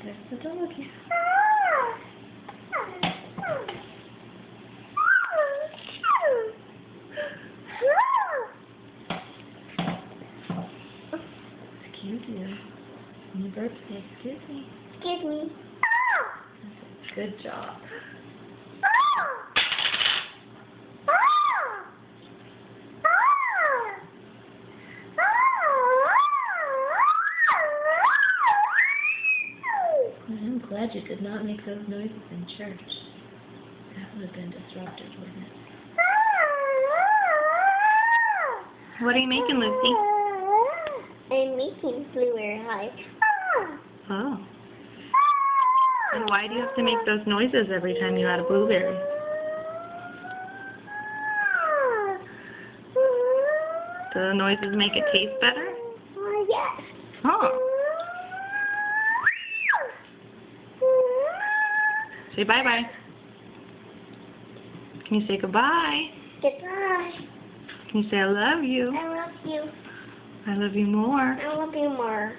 There's the doggy. Excuse you. On your birthday, excuse me. Excuse me. Good job. I'm glad you did not make those noises in church. That would have been disruptive, wouldn't it? What are you making, Lucy? I'm making blueberry high. Oh. And why do you have to make those noises every time you add a blueberry? Do the noises make it taste better? Yes. Oh. Say bye-bye. Can you say goodbye? Goodbye. Can you say I love you? I love you. I love you more. I love you more.